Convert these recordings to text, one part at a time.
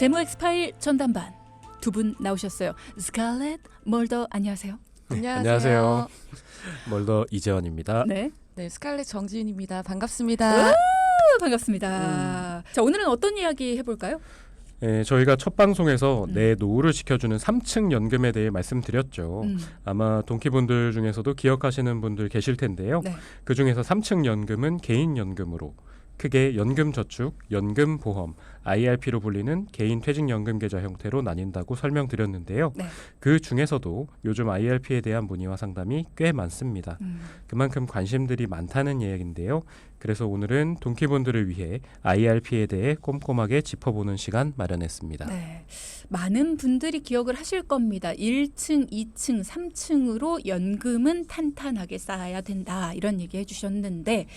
재무 엑스파일 전담반 두 분 나오셨어요. 스칼렛 멀더 안녕하세요. 안녕하세요. 멀더 이재원입니다. 네. 네, 스칼렛 정지윤입니다. 반갑습니다. 반갑습니다. 자, 오늘은 어떤 이야기 해볼까요? 네, 저희가 첫 방송에서 내 노후를 지켜주는 3층 연금에 대해 말씀드렸죠. 아마 동키분들 중에서도 기억하시는 분들 계실 텐데요. 네. 그중에서 3층 연금은 개인연금으로 크게 연금저축, 연금보험, IRP로 불리는 개인 퇴직연금 계좌 형태로 나뉜다고 설명드렸는데요. 네. 그 중에서도 요즘 IRP에 대한 문의와 상담이 꽤 많습니다. 그만큼 관심들이 많다는 이야기인데요. 그래서 오늘은 동키분들을 위해 IRP에 대해 꼼꼼하게 짚어보는 시간 마련했습니다. 네. 많은 분들이 기억을 하실 겁니다. 1층, 2층, 3층으로 연금은 탄탄하게 쌓아야 된다. 이런 얘기 해주셨는데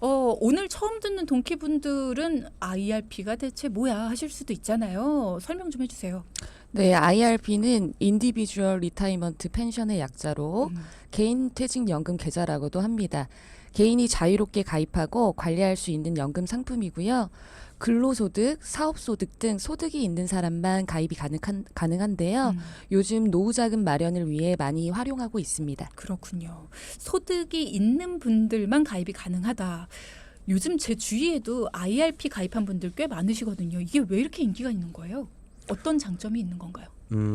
오늘 처음 듣는 동키분들은 IRP가 대체 뭐야 하실 수도 있잖아요. 설명 좀 해주세요. 네, IRP는 인디비주얼 리타이먼트 펜션의 약자로 개인 퇴직연금 계좌라고도 합니다. 개인이 자유롭게 가입하고 관리할 수 있는 연금 상품이고요. 근로소득, 사업소득 등 소득이 있는 사람만 가입이 가능한데요. 요즘 노후자금 마련을 위해 많이 활용하고 있습니다. 그렇군요. 소득이 있는 분들만 가입이 가능하다. 요즘 제 주위에도 IRP 가입한 분들 꽤 많으시거든요. 이게 왜 이렇게 인기가 있는 거예요? 어떤 장점이 있는 건가요?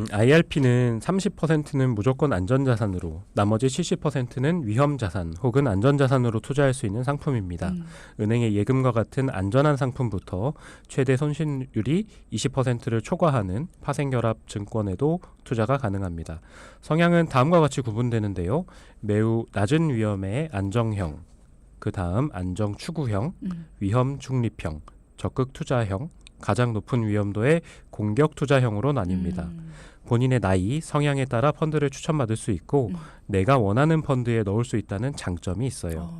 IRP는 30%는 무조건 안전자산으로, 나머지 70%는 위험자산 혹은 안전자산으로 투자할 수 있는 상품입니다. 은행의 예금과 같은 안전한 상품부터 최대 손실률이 20%를 초과하는 파생결합 증권에도 투자가 가능합니다. 성향은 다음과 같이 구분되는데요. 매우 낮은 위험의 안정형, 그 다음 안정추구형, 위험중립형, 적극투자형, 가장 높은 위험도의 공격투자형으로 나뉩니다. 본인의 나이, 성향에 따라 펀드를 추천받을 수 있고 내가 원하는 펀드에 넣을 수 있다는 장점이 있어요.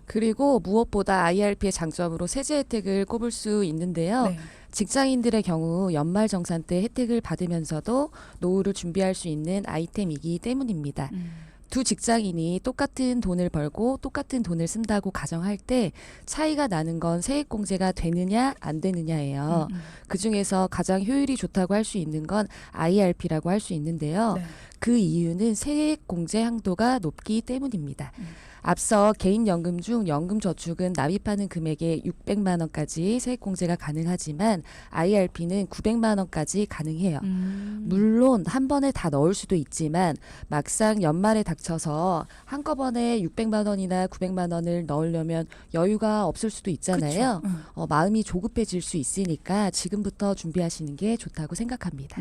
그리고 무엇보다 IRP의 장점으로 세제 혜택을 꼽을 수 있는데요. 네. 직장인들의 경우 연말정산 때 혜택을 받으면서도 노후를 준비할 수 있는 아이템이기 때문입니다. 두 직장인이 똑같은 돈을 벌고 똑같은 돈을 쓴다고 가정할 때 차이가 나는 건 세액공제가 되느냐 안 되느냐예요. 그중에서 가장 효율이 좋다고 할 수 있는 건 IRP라고 할 수 있는데요. 네. 그 이유는 세액공제 항도가 높기 때문입니다. 앞서 개인연금 중 연금저축은 납입하는 금액의 600만 원까지 세액공제가 가능하지만 IRP는 900만 원까지 가능해요. 물론 한 번에 다 넣을 수도 있지만 막상 연말에 닥쳐서 한꺼번에 600만 원이나 900만 원을 넣으려면 여유가 없을 수도 있잖아요. 마음이 조급해질 수 있으니까 지금부터 준비하시는 게 좋다고 생각합니다.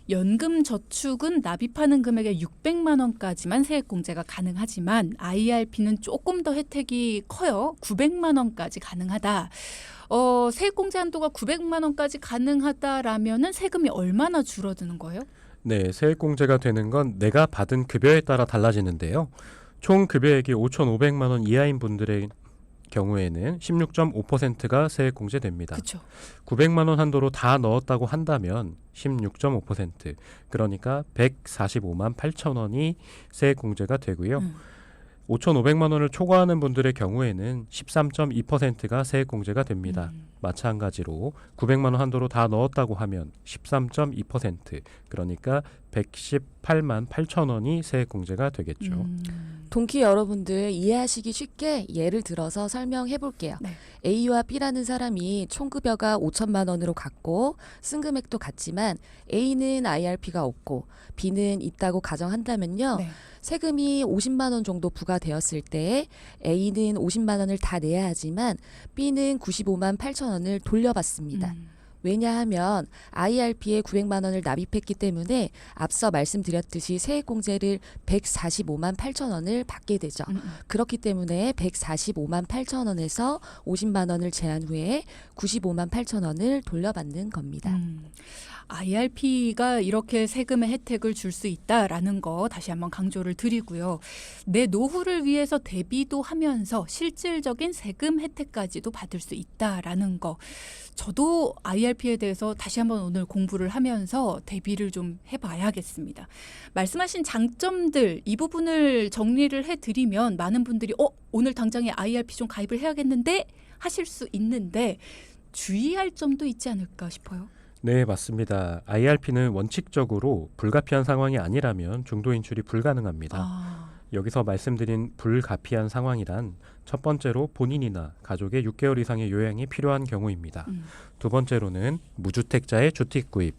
연금 저축은 납입하는 금액의 600만 원까지만 세액공제가 가능하지만 IRP는 조금 더 혜택이 커요. 900만 원까지 가능하다. 세액공제 한도가 900만 원까지 가능하다라면은 세금이 얼마나 줄어드는 거예요? 네, 세액공제가 되는 건 내가 받은 급여에 따라 달라지는데요. 총 급여액이 5,500만 원 이하인 분들의 경우에는 16.5%가 세액공제됩니다. 그렇죠. 900만 원 한도로 다 넣었다고 한다면 16.5%, 그러니까 145만 8천 원이 세액공제가 되고요. 5,500만 원을 초과하는 분들의 경우에는 13.2%가 세액공제가 됩니다. 마찬가지로 900만 원 한도로 다 넣었다고 하면 13.2%, 그러니까 118만 8천 원이 세액공제가 되겠죠. 동키 여러분들 이해하시기 쉽게 예를 들어서 설명해 볼게요. 네. A와 B라는 사람이 총급여가 5천만 원으로 같고 쓴 금액도 같지만 A는 IRP가 없고 B는 있다고 가정한다면요. 네. 세금이 50만 원 정도 부과되었을 때 A는 50만 원을 다 내야 하지만 B는 95만 8천 원을 돌려받습니다. 왜냐하면 IRP에 900만 원을 납입했기 때문에 앞서 말씀드렸듯이 세액공제를 145만 8천 원을 받게 되죠. 그렇기 때문에 145만 8천 원에서 50만 원을 제한 후에 95만 8천 원을 돌려받는 겁니다. IRP가 이렇게 세금의 혜택을 줄 수 있다라는 거 다시 한번 강조를 드리고요. 내 노후를 위해서 대비도 하면서 실질적인 세금 혜택까지도 받을 수 있다라는 거. 저도 IRP에 대해서 다시 한번 오늘 공부를 하면서 대비를 좀 해봐야겠습니다. 말씀하신 장점들 이 부분을 정리를 해드리면 많은 분들이 오늘 당장에 IRP 좀 가입을 해야겠는데 하실 수 있는데 주의할 점도 있지 않을까 싶어요. 네, 맞습니다. IRP는 원칙적으로 불가피한 상황이 아니라면 중도 인출이 불가능합니다. 아, 여기서 말씀드린 불가피한 상황이란 첫 번째로 본인이나 가족의 6개월 이상의 요양이 필요한 경우입니다. 두 번째로는 무주택자의 주택 구입,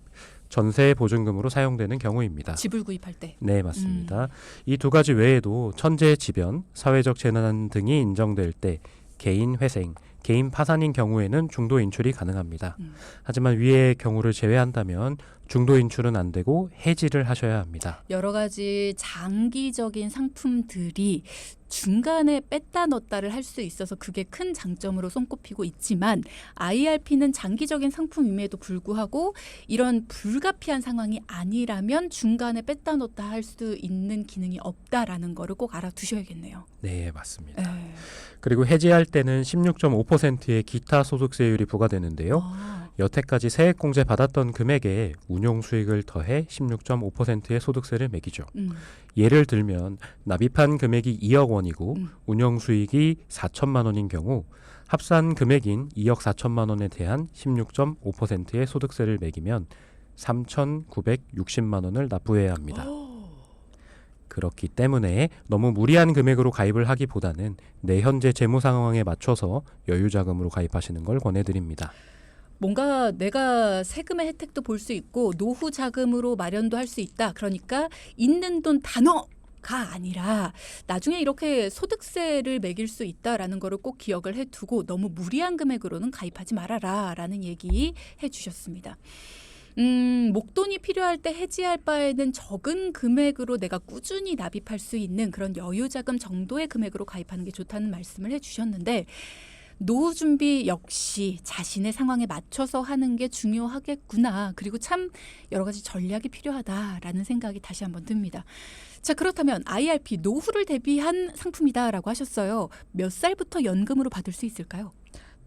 전세 보증금으로 사용되는 경우입니다. 집을 구입할 때. 네, 맞습니다. 이 두 가지 외에도 천재지변, 사회적 재난 등이 인정될 때 개인 회생, 개인 파산인 경우에는 중도 인출이 가능합니다. 하지만 위의 경우를 제외한다면 중도 인출은 안 되고 해지를 하셔야 합니다. 여러 가지 장기적인 상품들이 중간에 뺐다 넣었다를 할 수 있어서 그게 큰 장점으로 손꼽히고 있지만 IRP는 장기적인 상품임에도 불구하고 이런 불가피한 상황이 아니라면 중간에 뺐다 넣었다 할 수 있는 기능이 없다라는 거를 꼭 알아두셔야겠네요. 네, 맞습니다. 네. 그리고 해지할 때는 16.5%의 기타 소득세율이 부과되는데요. 아, 여태까지 세액공제 받았던 금액에 운용 수익을 더해 16.5%의 소득세를 매기죠. 예를 들면 납입한 금액이 2억 원이고 운용 수익이 4천만 원인 경우 합산 금액인 2억 4천만 원에 대한 16.5%의 소득세를 매기면 3,960만 원을 납부해야 합니다. 그렇기 때문에 너무 무리한 금액으로 가입을 하기보다는 내 현재 재무 상황에 맞춰서 여유자금으로 가입하시는 걸 권해드립니다. 뭔가 내가 세금의 혜택도 볼 수 있고 노후 자금으로 마련도 할 수 있다. 그러니까 있는 돈 다 넣어가 아니라 나중에 이렇게 소득세를 매길 수 있다라는 거를 꼭 기억을 해두고 너무 무리한 금액으로는 가입하지 말아라라는 얘기 해주셨습니다. 목돈이 필요할 때 해지할 바에는 적은 금액으로 내가 꾸준히 납입할 수 있는 그런 여유자금 정도의 금액으로 가입하는 게 좋다는 말씀을 해주셨는데 노후 준비 역시 자신의 상황에 맞춰서 하는 게 중요하겠구나. 그리고 참 여러 가지 전략이 필요하다라는 생각이 다시 한번 듭니다. 자, 그렇다면 IRP 노후를 대비한 상품이다라고 하셨어요. 몇 살부터 연금으로 받을 수 있을까요?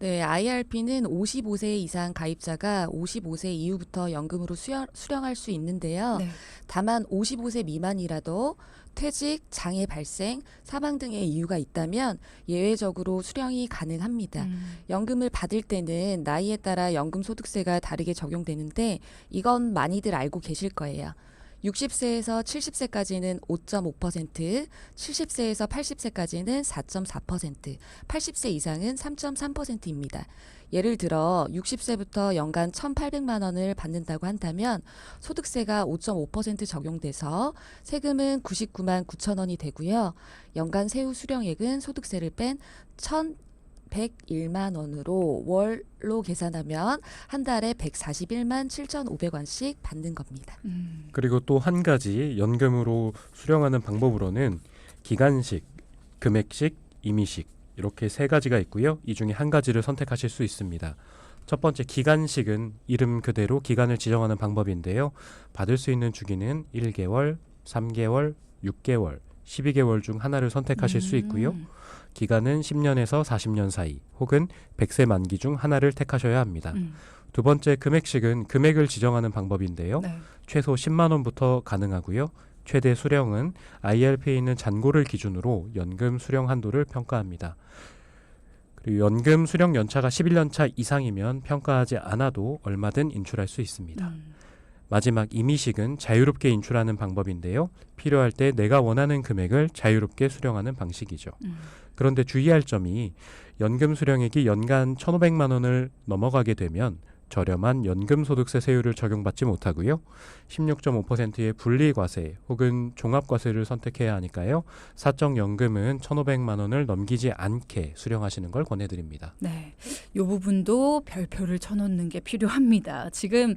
네, IRP는 55세 이상 가입자가 55세 이후부터 연금으로 수령할 수 있는데요. 네. 다만 55세 미만이라도 퇴직, 장애 발생, 사망 등의 이유가 있다면 예외적으로 수령이 가능합니다. 연금을 받을 때는 나이에 따라 연금 소득세가 다르게 적용되는데 이건 많이들 알고 계실 거예요. 60세에서 70세까지는 5.5%, 70세에서 80세까지는 4.4%, 80세 이상은 3.3%입니다. 예를 들어 60세부터 연간 1,800만 원을 받는다고 한다면 소득세가 5.5% 적용돼서 세금은 99만 9천 원이 되고요. 연간 세후 수령액은 소득세를 뺀 1,101만 원으로 월로 계산하면 한 달에 141만 7,500원씩 받는 겁니다. 그리고 또 한 가지 연금으로 수령하는 방법으로는 기간식, 금액식, 임의식 이렇게 세 가지가 있고요. 이 중에 한 가지를 선택하실 수 있습니다. 첫 번째 기간식은 이름 그대로 기간을 지정하는 방법인데요. 받을 수 있는 주기는 1개월, 3개월, 6개월, 12개월 중 하나를 선택하실 수 있고요. 기간은 10년에서 40년 사이 혹은 100세 만기 중 하나를 택하셔야 합니다. 두 번째 금액식은 금액을 지정하는 방법인데요. 네. 최소 10만 원부터 가능하고요. 최대 수령은 IRP에 있는 잔고를 기준으로 연금 수령 한도를 평가합니다. 그리고 연금 수령 연차가 11년 차 이상이면 평가하지 않아도 얼마든 인출할 수 있습니다. 마지막 임의식은 자유롭게 인출하는 방법인데요. 필요할 때 내가 원하는 금액을 자유롭게 수령하는 방식이죠. 그런데 주의할 점이 연금 수령액이 연간 1,500만 원을 넘어가게 되면 저렴한 연금소득세 세율을 적용받지 못하고요. 16.5%의 분리과세 혹은 종합과세를 선택해야 하니까요. 사적연금은 1,500만 원을 넘기지 않게 수령하시는 걸 권해드립니다. 네, 이 부분도 별표를 쳐놓는 게 필요합니다. 지금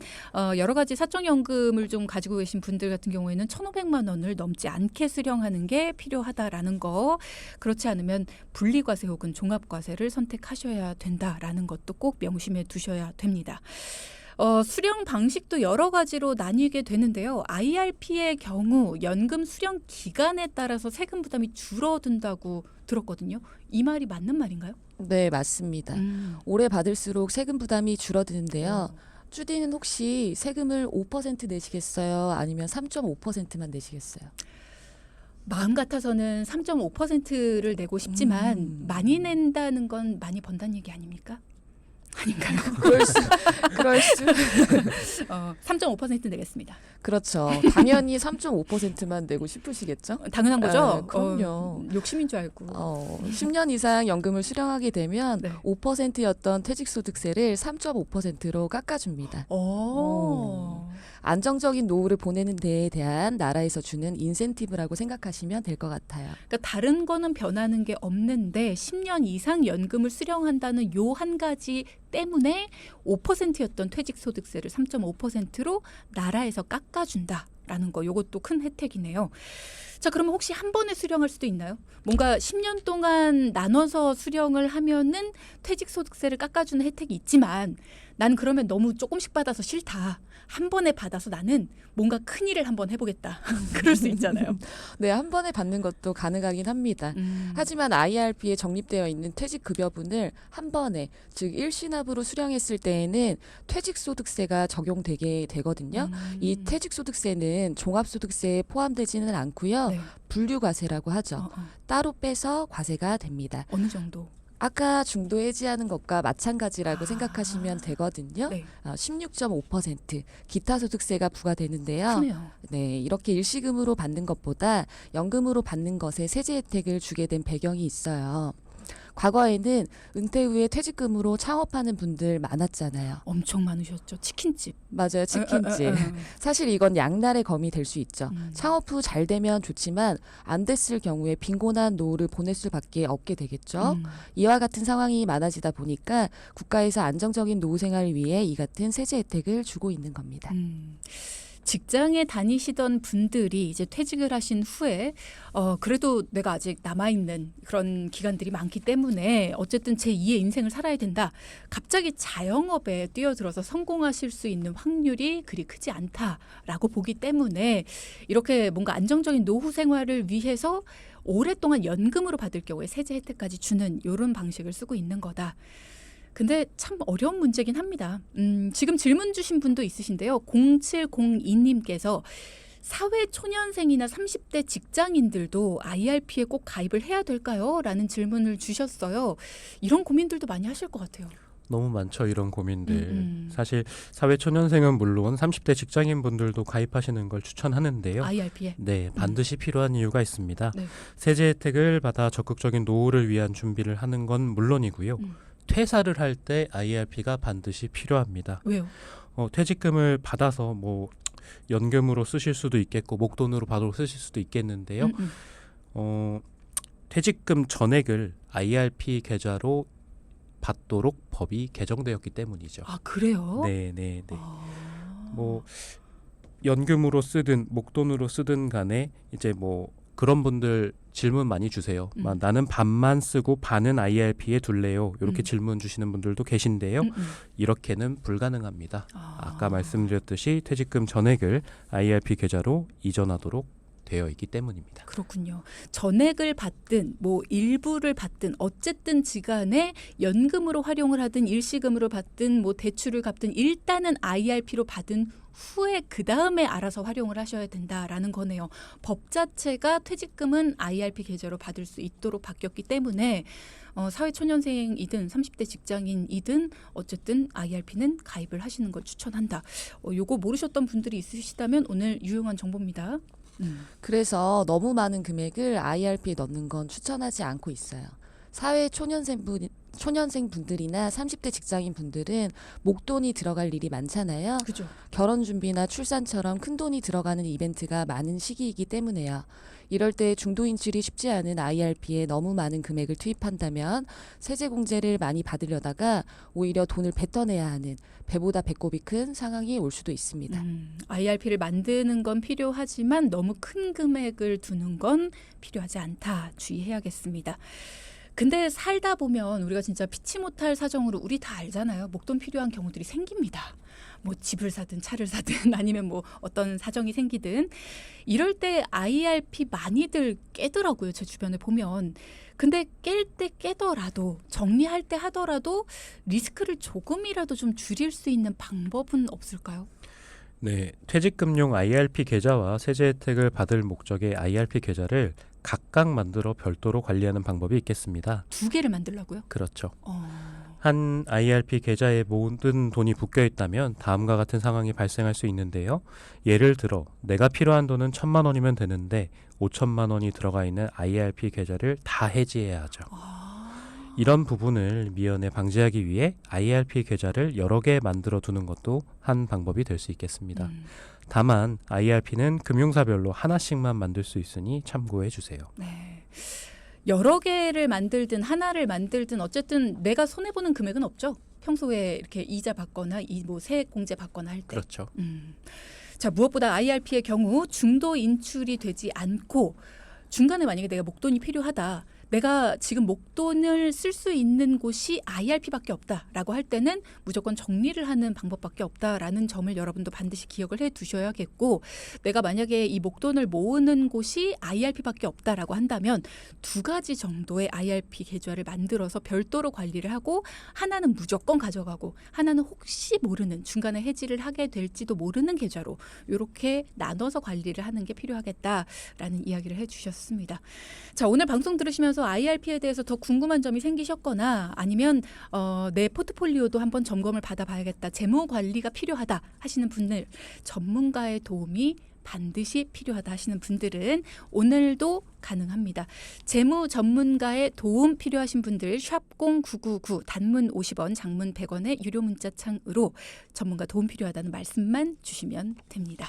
여러 가지 사적연금을 좀 가지고 계신 분들 같은 경우에는 1,500만 원을 넘지 않게 수령하는 게 필요하다라는 거, 그렇지 않으면 분리과세 혹은 종합과세를 선택하셔야 된다라는 것도 꼭 명심해 두셔야 됩니다. 수령 방식도 여러 가지로 나뉘게 되는데요. IRP의 경우 연금 수령 기간에 따라서 세금 부담이 줄어든다고 들었거든요. 이 말이 맞는 말인가요? 네, 맞습니다. 오래 받을수록 세금 부담이 줄어드는데요. 주디는 혹시 세금을 5% 내시겠어요? 아니면 3.5%만 내시겠어요? 마음 같아서는 3.5%를 내고 싶지만 많이 낸다는 건 많이 번다는 얘기 아닙니까? 아닌가요? 그럴 수. 3.5% 내겠습니다. 그렇죠. 당연히 3.5%만 내고 싶으시겠죠? 당연한 거죠? 아, 그럼요. 욕심인 줄 알고. 10년 이상 연금을 수령하게 되면 네. 5%였던 퇴직소득세를 3.5%로 깎아줍니다. 안정적인 노후를 보내는 데에 대한 나라에서 주는 인센티브라고 생각하시면 될 것 같아요. 그러니까 다른 거는 변하는 게 없는데 10년 이상 연금을 수령한다는 요 한 가지 때문에 5%였던 퇴직소득세를 3.5%로 나라에서 깎아준다라는 거. 요것도 큰 혜택이네요. 자, 그러면 혹시 한 번에 수령할 수도 있나요? 뭔가 10년 동안 나눠서 수령을 하면은 퇴직소득세를 깎아주는 혜택이 있지만 난 그러면 너무 조금씩 받아서 싫다. 한 번에 받아서 나는 뭔가 큰 일을 한번 해보겠다. 그럴 수 있잖아요. 네, 한 번에 받는 것도 가능하긴 합니다. 하지만 IRP에 적립되어 있는 퇴직급여분을 한 번에, 즉 일시납으로 수령했을 때에는 퇴직소득세가 적용되게 되거든요. 이 퇴직소득세는 종합소득세에 포함되지는 않고요. 네. 분류과세라고 하죠. 따로 빼서 과세가 됩니다. 어느 정도? 아까 중도 해지하는 것과 마찬가지라고 생각하시면 되거든요. 네. 16.5% 기타 소득세가 부과되는데요. 크네요. 네, 이렇게 일시금으로 받는 것보다 연금으로 받는 것에 세제 혜택을 주게 된 배경이 있어요. 과거에는 은퇴 후에 퇴직금으로 창업하는 분들 많았잖아요. 엄청 많으셨죠. 치킨집. 맞아요, 치킨집. 사실 이건 양날의 검이 될 수 있죠. 창업 후 잘 되면 좋지만 안 됐을 경우에 빈곤한 노후를 보낼 수밖에 없게 되겠죠. 이와 같은 상황이 많아지다 보니까 국가에서 안정적인 노후 생활을 위해 이 같은 세제 혜택을 주고 있는 겁니다. 직장에 다니시던 분들이 이제 퇴직을 하신 후에 그래도 내가 아직 남아있는 그런 기간들이 많기 때문에 어쨌든 제2의 인생을 살아야 된다. 갑자기 자영업에 뛰어들어서 성공하실 수 있는 확률이 그리 크지 않다라고 보기 때문에 이렇게 뭔가 안정적인 노후 생활을 위해서 오랫동안 연금으로 받을 경우에 세제 혜택까지 주는 이런 방식을 쓰고 있는 거다. 근데 참 어려운 문제긴 합니다. 지금 질문 주신 분도 있으신데요. 0702님께서 사회초년생이나 30대 직장인들도 IRP에 꼭 가입을 해야 될까요? 라는 질문을 주셨어요. 이런 고민들도 많이 하실 것 같아요. 너무 많죠, 이런 고민들. 사실 사회초년생은 물론 30대 직장인분들도 가입하시는 걸 추천하는데요. IRP에? 네, 반드시 필요한 이유가 있습니다. 네. 세제 혜택을 받아 적극적인 노후를 위한 준비를 하는 건 물론이고요. 퇴사를 할 때 IRP가 반드시 필요합니다. 왜요? 퇴직금을 받아서 뭐 연금으로 쓰실 수도 있겠고 목돈으로 바로 쓰실 수도 있겠는데요. 퇴직금 전액을 IRP 계좌로 받도록 법이 개정되었기 때문이죠. 아, 그래요? 네. 뭐 연금으로 쓰든 목돈으로 쓰든 간에 이제 뭐 그런 분들 질문 많이 주세요. 나는 반만 쓰고 반은 IRP에 둘래요. 이렇게 질문 주시는 분들도 계신데요. 이렇게는 불가능합니다. 아까 말씀드렸듯이 퇴직금 전액을 IRP 계좌로 이전하도록 되어 있기 때문입니다. 그렇군요. 전액을 받든 뭐 일부를 받든 어쨌든 지간에 연금으로 활용을 하든 일시금으로 받든 뭐 대출을 갚든 일단은 IRP로 받은 후에 그 다음에 알아서 활용을 하셔야 된다라는 거네요. 법 자체가 퇴직금은 IRP 계좌로 받을 수 있도록 바뀌었기 때문에 사회초년생이든 30대 직장인이든 어쨌든 IRP는 가입을 하시는 걸 추천한다. 요거 모르셨던 분들이 있으시다면 오늘 유용한 정보입니다. 그래서 너무 많은 금액을 IRP에 넣는 건 추천하지 않고 있어요. 초년생 분들이나 30대 직장인 분들은 목돈이 들어갈 일이 많잖아요. 그죠. 결혼 준비나 출산처럼 큰 돈이 들어가는 이벤트가 많은 시기이기 때문에요. 이럴 때 중도 인출이 쉽지 않은 IRP에 너무 많은 금액을 투입한다면 세제 공제를 많이 받으려다가 오히려 돈을 뱉어내야 하는 배보다 배꼽이 큰 상황이 올 수도 있습니다. IRP를 만드는 건 필요하지만 너무 큰 금액을 두는 건 필요하지 않다. 주의해야겠습니다. 근데 살다 보면 우리가 진짜 피치 못할 사정으로 우리 다 알잖아요. 목돈 필요한 경우들이 생깁니다. 뭐 집을 사든 차를 사든 아니면 뭐 어떤 사정이 생기든 이럴 때 IRP 많이들 깨더라고요. 제 주변에 보면. 근데 깰 때 깨더라도 정리할 때 하더라도 리스크를 조금이라도 좀 줄일 수 있는 방법은 없을까요? 네, 퇴직금용 IRP 계좌와 세제 혜택을 받을 목적의 IRP 계좌를 각각 만들어 별도로 관리하는 방법이 있겠습니다. 두 개를 만들라고요? 그렇죠. 한 IRP 계좌에 모든 돈이 묶여 있다면 다음과 같은 상황이 발생할 수 있는데요. 예를 들어 내가 필요한 돈은 1,000만 원이면 되는데 5천만 원이 들어가 있는 IRP 계좌를 다 해지해야 하죠. 이런 부분을 미연에 방지하기 위해 IRP 계좌를 여러 개 만들어 두는 것도 한 방법이 될 수 있겠습니다. 다만 IRP는 금융사별로 하나씩만 만들 수 있으니 참고해 주세요. 네. 여러 개를 만들든 하나를 만들든 어쨌든 내가 손해 보는 금액은 없죠. 평소에 이렇게 이자 받거나 이 뭐 세액 공제 받거나 할 때. 그렇죠. 자, 무엇보다 IRP의 경우 중도 인출이 되지 않고 중간에 만약에 내가 목돈이 필요하다. 내가 지금 목돈을 쓸 수 있는 곳이 IRP밖에 없다라고 할 때는 무조건 정리를 하는 방법밖에 없다라는 점을 여러분도 반드시 기억을 해 두셔야겠고, 내가 만약에 이 목돈을 모으는 곳이 IRP밖에 없다라고 한다면 2가지 정도의 IRP 계좌를 만들어서 별도로 관리를 하고, 하나는 무조건 가져가고 하나는 혹시 모르는 중간에 해지를 하게 될지도 모르는 계좌로 이렇게 나눠서 관리를 하는 게 필요하겠다라는 이야기를 해 주셨습니다. 자, 오늘 방송 들으시면서 IRP에 대해서 더 궁금한 점이 생기셨거나 아니면 내 포트폴리오도 한번 점검을 받아봐야겠다, 재무 관리가 필요하다 하시는 분들, 전문가의 도움이 반드시 필요하다 하시는 분들은 오늘도 가능합니다. 재무 전문가의 도움 필요하신 분들 샵 0999 단문 50원 장문 100원의 유료 문자 창으로 전문가 도움 필요하다는 말씀만 주시면 됩니다.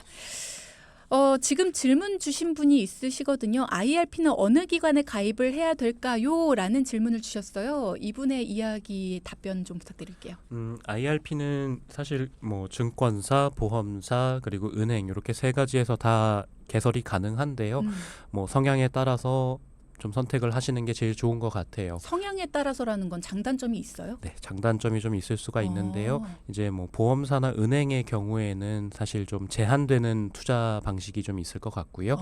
지금 질문 주신 분이 있으시거든요. IRP는 어느 기관에 가입을 해야 될까요? 라는 질문을 주셨어요. 이분의 이야기 답변 좀 부탁드릴게요. IRP는 사실 뭐 증권사, 보험사, 그리고 은행 이렇게 3가지에서 다 개설이 가능한데요. 뭐 성향에 따라서 좀 선택을 하시는 게 제일 좋은 것 같아요. 성향에 따라서라는 건 장단점이 있어요? 네, 장단점이 좀 있을 수가 있는데요. 이제 뭐 보험사나 은행의 경우에는 사실 좀 제한되는 투자 방식이 좀 있을 것 같고요.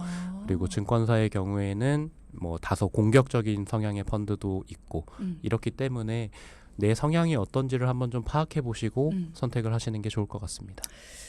그리고 증권사의 경우에는 뭐 다소 공격적인 성향의 펀드도 있고 이렇기 때문에 내 성향이 어떤지를 한번 좀 파악해 보시고 선택을 하시는 게 좋을 것 같습니다.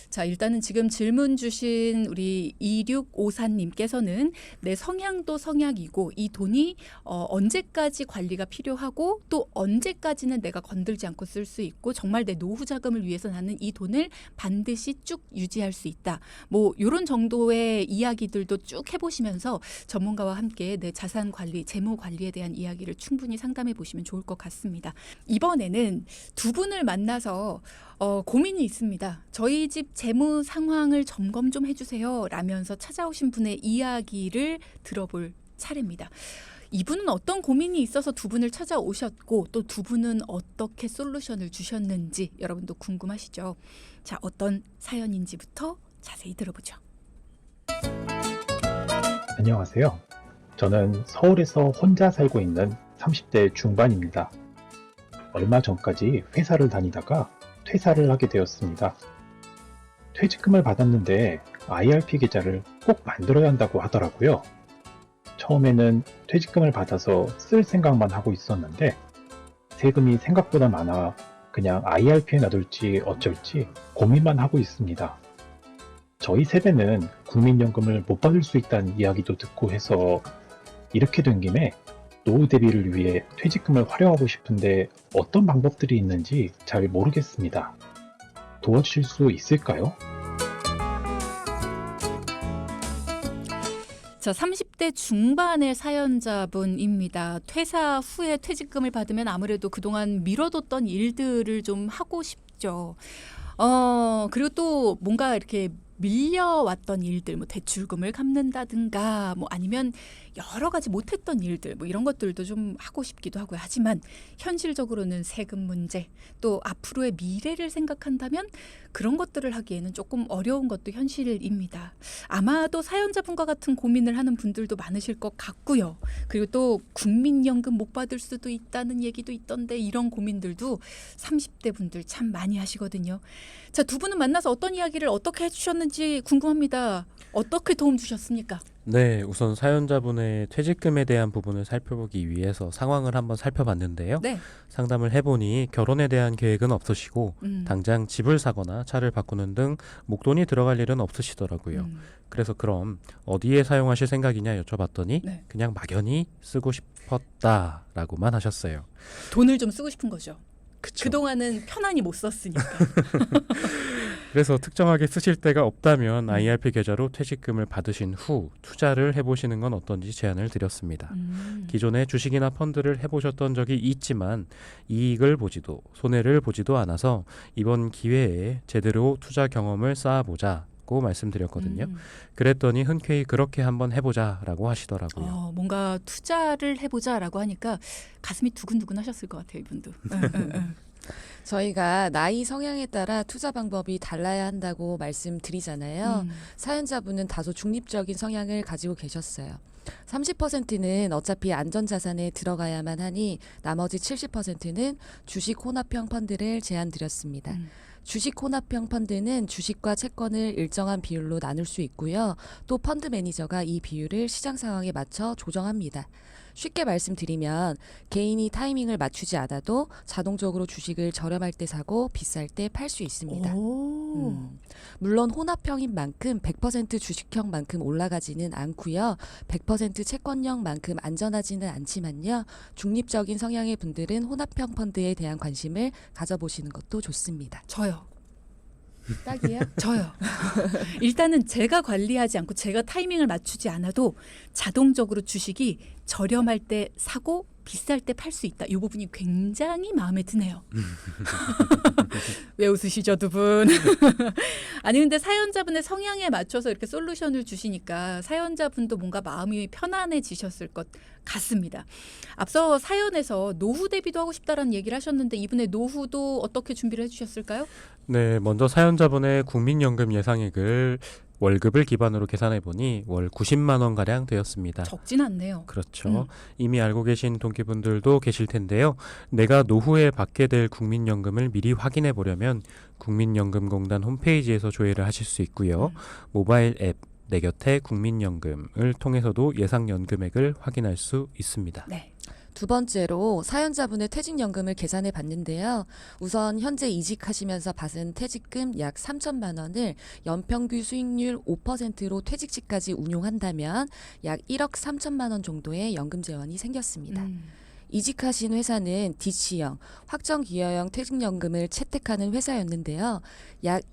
자, 일단은 지금 질문 주신 우리 2654님께서는 내 성향도 성향이고 이 돈이 언제까지 관리가 필요하고 또 언제까지는 내가 건들지 않고 쓸 수 있고 정말 내 노후 자금을 위해서 나는 이 돈을 반드시 쭉 유지할 수 있다. 뭐 이런 정도의 이야기들도 쭉 해보시면서 전문가와 함께 내 자산 관리, 재무 관리에 대한 이야기를 충분히 상담해 보시면 좋을 것 같습니다. 이번에는 두 분을 만나서 고민이 있습니다. 저희 집 재무 상황을 점검 좀 해주세요 라면서 찾아오신 분의 이야기를 들어볼 차례입니다. 이분은 어떤 고민이 있어서 두 분을 찾아오셨고 또 두 분은 어떻게 솔루션을 주셨는지 여러분도 궁금하시죠? 자, 어떤 사연인지부터 자세히 들어보죠. 안녕하세요. 저는 서울에서 혼자 살고 있는 30대 중반입니다. 얼마 전까지 회사를 다니다가 퇴사를 하게 되었습니다. 퇴직금을 받았는데 IRP 계좌를 꼭 만들어야 한다고 하더라고요. 처음에는 퇴직금을 받아서 쓸 생각만 하고 있었는데 세금이 생각보다 많아 그냥 IRP에 놔둘지 어쩔지 고민만 하고 있습니다. 저희 세대는 국민연금을 못 받을 수 있다는 이야기도 듣고 해서 이렇게 된 김에 노후 대비를 위해 퇴직금을 활용하고 싶은데 어떤 방법들이 있는지 잘 모르겠습니다. 도와주실 수 있을까요? 자, 30대 중반의 사연자분입니다. 퇴사 후에 퇴직금을 받으면 아무래도 그동안 미뤄뒀던 일들을 좀 하고 싶죠. 그리고 또 뭔가 이렇게 밀려왔던 일들, 뭐 대출금을 갚는다든가, 뭐 아니면 여러 가지 못했던 일들, 뭐 이런 것들도 좀 하고 싶기도 하고요. 하지만 현실적으로는 세금 문제, 또 앞으로의 미래를 생각한다면 그런 것들을 하기에는 조금 어려운 것도 현실입니다. 아마도 사연자분과 같은 고민을 하는 분들도 많으실 것 같고요. 그리고 또 국민연금 못 받을 수도 있다는 얘기도 있던데 이런 고민들도 30대 분들 참 많이 하시거든요. 자, 두 분은 만나서 어떤 이야기를 어떻게 해주셨는지 궁금합니다. 어떻게 도움 주셨습니까? 네, 우선 사연자분의 퇴직금에 대한 부분을 살펴보기 위해서 상황을 한번 살펴봤는데요. 네. 상담을 해보니 결혼에 대한 계획은 없으시고 당장 집을 사거나 차를 바꾸는 등 목돈이 들어갈 일은 없으시더라고요. 그래서 그럼 어디에 사용하실 생각이냐 여쭤봤더니 네. 그냥 막연히 쓰고 싶었다라고만 하셨어요. 돈을 좀 쓰고 싶은 거죠. 그쵸. 그동안은 편안히 못 썼으니까. 그래서 특정하게 쓰실 데가 없다면 IRP 계좌로 퇴직금을 받으신 후 투자를 해보시는 건 어떤지 제안을 드렸습니다. 기존에 주식이나 펀드를 해보셨던 적이 있지만 이익을 보지도 손해를 보지도 않아서 이번 기회에 제대로 투자 경험을 쌓아보자고 말씀드렸거든요. 그랬더니 흔쾌히 그렇게 한번 해보자라고 하시더라고요. 뭔가 투자를 해보자라고 하니까 가슴이 두근두근 하셨을 것 같아요, 이분도. 저희가 나이 성향에 따라 투자 방법이 달라야 한다고 말씀드리잖아요. 사연자분은 다소 중립적인 성향을 가지고 계셨어요. 30%는 어차피 안전자산에 들어가야만 하니 나머지 70%는 주식 혼합형 펀드를 제안드렸습니다. 주식 혼합형 펀드는 주식과 채권을 일정한 비율로 나눌 수 있고요. 또 펀드 매니저가 이 비율을 시장 상황에 맞춰 조정합니다. 쉽게 말씀드리면 개인이 타이밍을 맞추지 않아도 자동적으로 주식을 저렴할 때 사고 비쌀 때 팔 수 있습니다. 물론 혼합형인 만큼 100% 주식형만큼 올라가지는 않고요. 100% 채권형만큼 안전하지는 않지만요. 중립적인 성향의 분들은 혼합형 펀드에 대한 관심을 가져보시는 것도 좋습니다. 저요. 딱이에요? 저요. 일단은 제가 관리하지 않고 제가 타이밍을 맞추지 않아도 자동적으로 주식이 저렴할 때 사고 비쌀 때 팔 수 있다. 이 부분이 굉장히 마음에 드네요. 왜 웃으시죠, 두 분? 아니 근데 사연자분의 성향에 맞춰서 이렇게 솔루션을 주시니까 사연자분도 뭔가 마음이 편안해지셨을 것 같습니다. 앞서 사연에서 노후 대비도 하고 싶다라는 얘기를 하셨는데 이분의 노후도 어떻게 준비를 해주셨을까요? 네, 먼저 사연자분의 국민연금 예상액을 월급을 기반으로 계산해 보니 월 90만 원 가량 되었습니다. 적진 않네요. 그렇죠. 이미 알고 계신 동기분들도 계실 텐데요. 내가 노후에 받게 될 국민연금을 미리 확인해 보려면 국민연금공단 홈페이지에서 조회를 하실 수 있고요. 모바일 앱 내 곁에 국민연금을 통해서도 예상 연금액을 확인할 수 있습니다. 네. 두 번째로 사연자분의 퇴직연금을 계산해 봤는데요. 우선 현재 이직하시면서 받은 퇴직금 약 3천만 원을 연평균 수익률 5%로 퇴직시까지 운용한다면 약 1억 3천만 원 정도의 연금 재원이 생겼습니다. 이직하신 회사는 DC형, 확정기여형 퇴직연금을 채택하는 회사였는데요. 약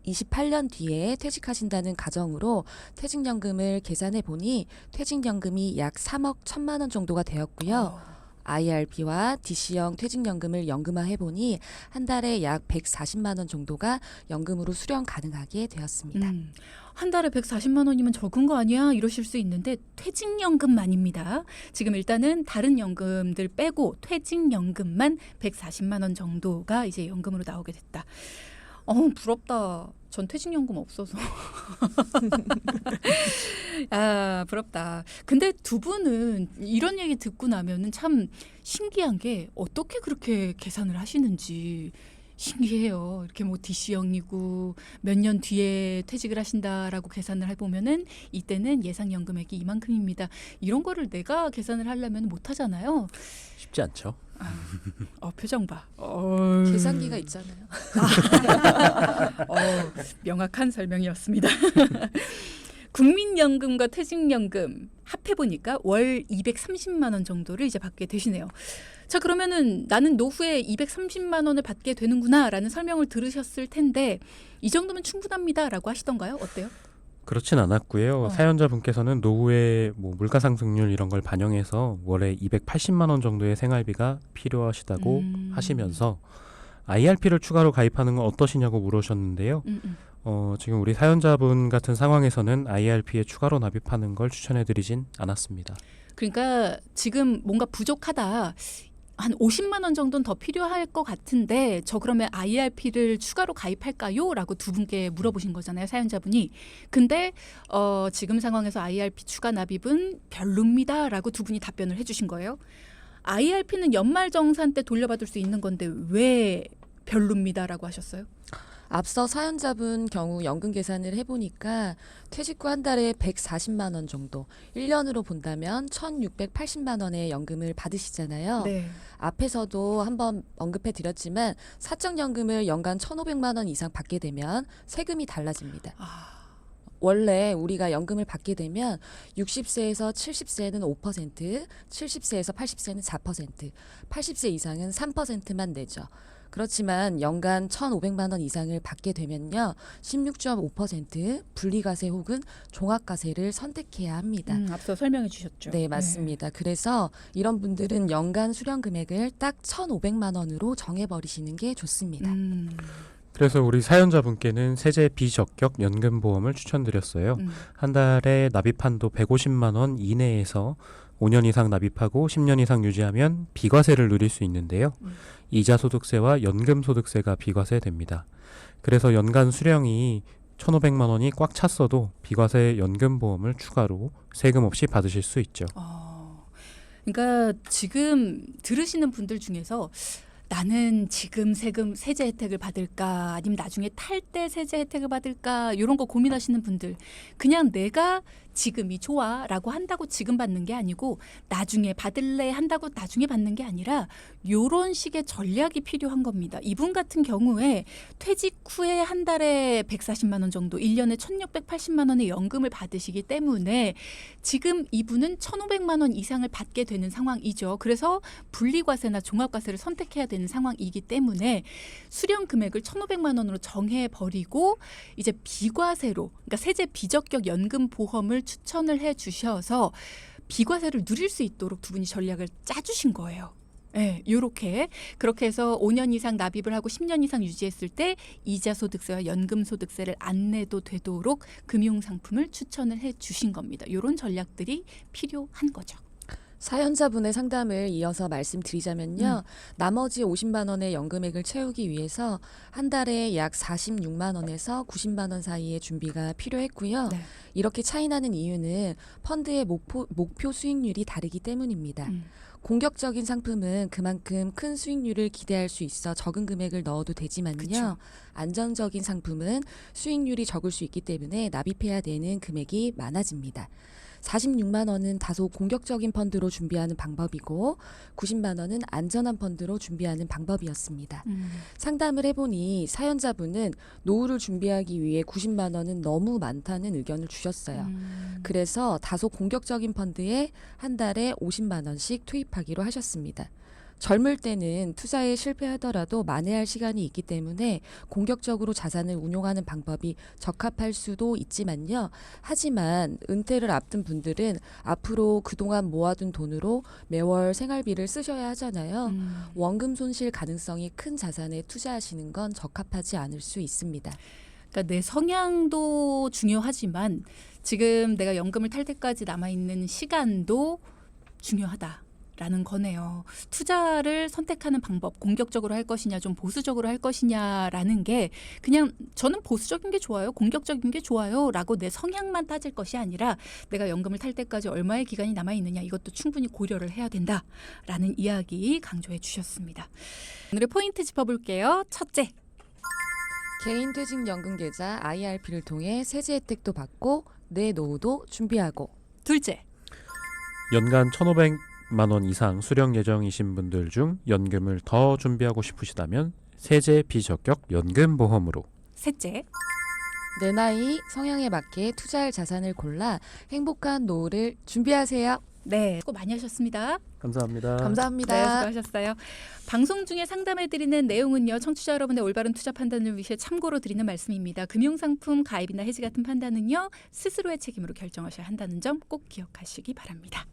28년 뒤에 퇴직하신다는 가정으로 퇴직연금을 계산해 보니 퇴직연금이 약 3억 1천만 원 정도가 되었고요. IRP와 DC형 퇴직연금을 연금화해 보니 한 달에 약 140만 원 정도가 연금으로 수령 가능하게 되었습니다. 한 달에 140만 원이면 적은 거 아니야? 이러실 수 있는데 퇴직연금만입니다. 지금 일단은 다른 연금들 빼고 퇴직연금만 140만 원 정도가 이제 연금으로 나오게 됐다. 부럽다. 전 퇴직연금 없어서. 아, 부럽다. 근데 두 분은 이런 얘기 듣고 나면은 참 신기한 게 어떻게 그렇게 계산을 하시는지 신기해요. 이렇게 뭐 DC형이고 몇 년 뒤에 퇴직을 하신다라고 계산을 해보면은 이때는 예상연금액이 이만큼입니다. 이런 거를 내가 계산을 하려면 못 하잖아요. 쉽지 않죠. 표정 봐. 계산기가 있잖아요. 명확한 설명이었습니다. 국민연금과 퇴직연금 합해보니까 월 230만 원 정도를 이제 받게 되시네요. 자, 그러면은 나는 노후에 230만 원을 받게 되는구나라는 설명을 들으셨을 텐데 이 정도면 충분합니다라고 하시던가요? 어때요? 그렇진 않았고요. 사연자분께서는 노후에 뭐 물가 상승률 이런 걸 반영해서 월에 280만 원 정도의 생활비가 필요하시다고 하시면서 IRP를 추가로 가입하는 건 어떠시냐고 물으셨는데요. 지금 우리 사연자분 같은 상황에서는 IRP에 추가로 납입하는 걸 추천해드리진 않았습니다. 그러니까 지금 뭔가 부족하다. 한 50만 원 정도는 더 필요할 것 같은데 저 그러면 IRP를 추가로 가입할까요? 라고 두 분께 물어보신 거잖아요. 사연자분이. 근데 지금 상황에서 IRP 추가 납입은 별로입니다. 라고 두 분이 답변을 해주신 거예요. IRP는 연말정산 때 돌려받을 수 있는 건데 왜 별로입니다. 라고 하셨어요? 앞서 사연자분 경우 연금 계산을 해보니까 퇴직 후 한 달에 140만 원 정도, 1년으로 본다면 1,680만 원의 연금을 받으시잖아요. 네. 앞에서도 한번 언급해 드렸지만 사적연금을 연간 1,500만 원 이상 받게 되면 세금이 달라집니다. 원래 우리가 연금을 받게 되면 60세에서 70세는 5%, 70세에서 80세는 4%, 80세 이상은 3%만 내죠. 그렇지만 연간 1,500만 원 이상을 받게 되면요. 16.5% 분리과세 혹은 종합과세를 선택해야 합니다. 앞서 설명해 주셨죠. 네, 맞습니다. 그래서 이런 분들은 연간 수령 금액을 딱 1,500만 원으로 정해버리시는 게 좋습니다. 그래서 우리 사연자분께는 세제 비적격 연금보험을 추천드렸어요. 한 달에 납입 한도 150만 원 이내에서 5년 이상 납입하고 10년 이상 유지하면 비과세를 누릴 수 있는데요. 이자 소득세와 연금 소득세가 비과세됩니다. 그래서 연간 수령이 1,500만 원이 꽉 찼어도 비과세 연금보험을 추가로 세금 없이 받으실 수 있죠. 그러니까 지금 들으시는 분들 중에서 나는 지금 세제 혜택을 받을까 아니면 나중에 탈 때 세제 혜택을 받을까 이런 거 고민하시는 분들 그냥 내가 지금이 좋아라고 한다고 지금 받는 게 아니고 나중에 받을래 한다고 나중에 받는 게 아니라 요런 식의 전략이 필요한 겁니다. 이분 같은 경우에 퇴직 후에 한 달에 140만 원 정도 1년에 1,680만 원의 연금을 받으시기 때문에 지금 이분은 1,500만 원 이상을 받게 되는 상황이죠. 그래서 분리과세나 종합과세를 선택해야 되는 상황이기 때문에 수령 금액을 1,500만 원으로 정해버리고 이제 비과세로 그러니까 세제 비적격 연금 보험을 추천을 해 주셔서 비과세를 누릴 수 있도록 두 분이 전략을 짜주신 거예요. 네, 요렇게 그렇게 해서 5년 이상 납입을 하고 10년 이상 유지했을 때 이자 소득세와 연금 소득세를 안 내도 되도록 금융 상품을 추천을 해 주신 겁니다. 요런 전략들이 필요한 거죠. 사연자분의 상담을 이어서 말씀드리자면요. 나머지 50만 원의 연금액을 채우기 위해서 한 달에 약 46만 원에서 90만 원 사이의 준비가 필요했고요. 네. 이렇게 차이 나는 이유는 펀드의 목표 수익률이 다르기 때문입니다. 공격적인 상품은 그만큼 큰 수익률을 기대할 수 있어 적은 금액을 넣어도 되지만요. 그쵸. 안정적인 상품은 수익률이 적을 수 있기 때문에 납입해야 되는 금액이 많아집니다. 46만 원은 다소 공격적인 펀드로 준비하는 방법이고 90만 원은 안전한 펀드로 준비하는 방법이었습니다. 상담을 해보니 사연자분은 노후를 준비하기 위해 90만 원은 너무 많다는 의견을 주셨어요. 그래서 다소 공격적인 펀드에 한 달에 50만 원씩 투입하기로 하셨습니다. 젊을 때는 투자에 실패하더라도 만회할 시간이 있기 때문에 공격적으로 자산을 운용하는 방법이 적합할 수도 있지만요. 하지만 은퇴를 앞둔 분들은 앞으로 그동안 모아둔 돈으로 매월 생활비를 쓰셔야 하잖아요. 원금 손실 가능성이 큰 자산에 투자하시는 건 적합하지 않을 수 있습니다. 그러니까 내 성향도 중요하지만 지금 내가 연금을 탈 때까지 남아있는 시간도 중요하다. 라는 거네요. 투자를 선택하는 방법, 공격적으로 할 것이냐, 좀 보수적으로 할 것이냐라는 게 그냥 저는 보수적인 게 좋아요, 공격적인 게 좋아요 라고 내 성향만 따질 것이 아니라 내가 연금을 탈 때까지 얼마의 기간이 남아있느냐 이것도 충분히 고려를 해야 된다라는 이야기 강조해 주셨습니다. 오늘의 포인트 짚어볼게요. 첫째. 개인퇴직연금 계좌 IRP를 통해 세제 혜택도 받고 내 노후도 준비하고. 둘째. 연간 1,500만 원 이상 수령 예정이신 분들 중 연금을 더 준비하고 싶으시다면 세제 비적격 연금보험으로. 셋째. 내 나이, 성향에 맞게 투자할 자산을 골라 행복한 노후를 준비하세요. 네, 수고 많이 하셨습니다. 감사합니다. 감사합니다. 네, 수고하셨어요. 방송 중에 상담해드리는 내용은요. 청취자 여러분의 올바른 투자 판단을 위해 참고로 드리는 말씀입니다. 금융상품 가입이나 해지 같은 판단은요. 스스로의 책임으로 결정하셔야 한다는 점 꼭 기억하시기 바랍니다.